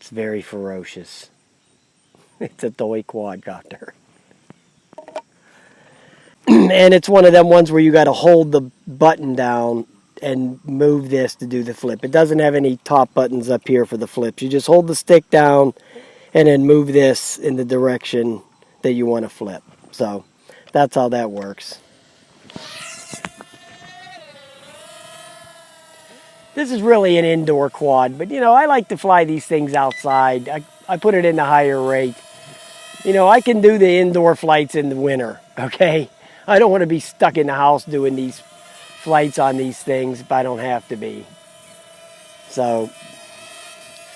It's very ferocious. It's a toy quadcopter. And it's one of them ones where you got to hold the button down and move this to do the flip. It doesn't have any top buttons up here for the flips. You just hold the stick down and then move this in the direction that you want to flip. So that's how that works. This is really an indoor quad, but you know, I like to fly these things outside. I put it in the higher rate. You know, I can do the indoor flights in the winter, okay? I don't want to be stuck in the house doing these flights on these things if I don't have to be. So,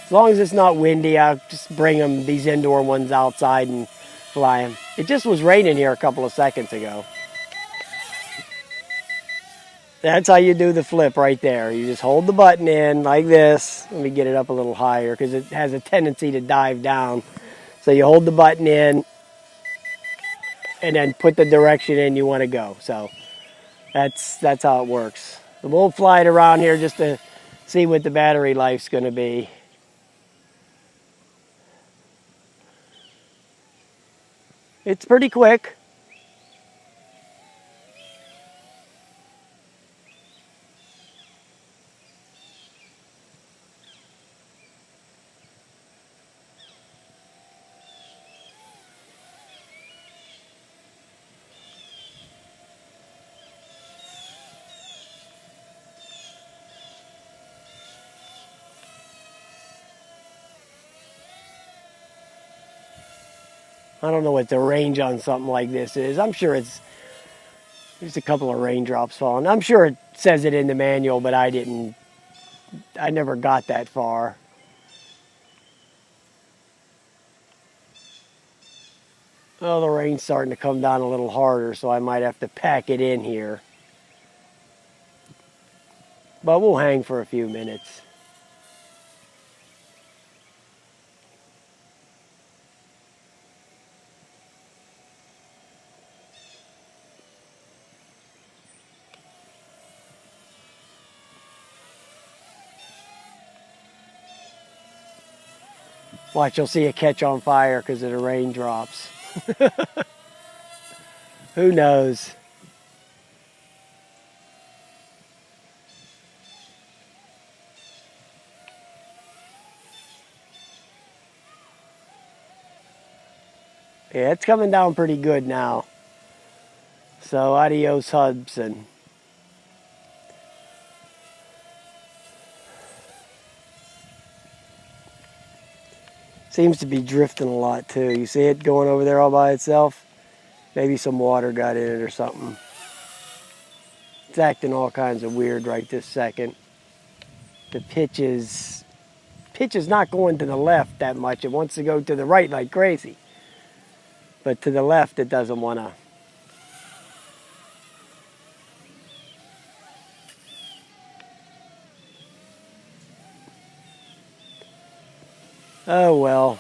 as long as it's not windy, I'll just bring them, these indoor ones, outside and fly them. It just was raining here a couple of seconds ago. That's how you do the flip right there. You just hold the button in like this. Let me get it up a little higher because it has a tendency to dive down. So you hold the button in and then put the direction in you want to go. So that's how it works. So we'll fly it around here just to see what the battery life's going to be. It's pretty quick. I don't know what the range on something like this is. I'm sure it's just a couple of raindrops falling. I'm sure it says it in the manual, but I never got that far. Oh, the rain's starting to come down a little harder, so I might have to pack it in here. But we'll hang for a few minutes. Watch, you'll see it catch on fire because of the raindrops. Who knows? Yeah, it's coming down pretty good now. So adios, Hubsan. Seems to be drifting a lot too. You see it going over there all by itself? Maybe some water got in it or something. It's acting all kinds of weird right this second. The pitch is not going to the left that much. It wants to go to the right like crazy. But to the left it doesn't want to. Oh well.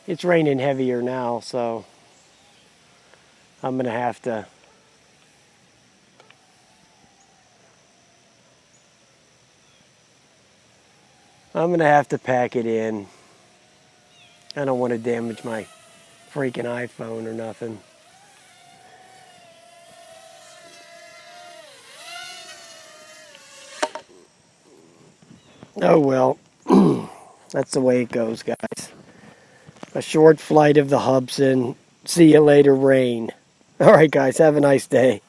It's raining heavier now, so I'm going to have to pack it in. I don't want to damage my freaking iPhone or nothing. Oh well, that's the way it goes, guys. A short flight of the Hubsan. See you later, rain. All right, guys, have a nice day.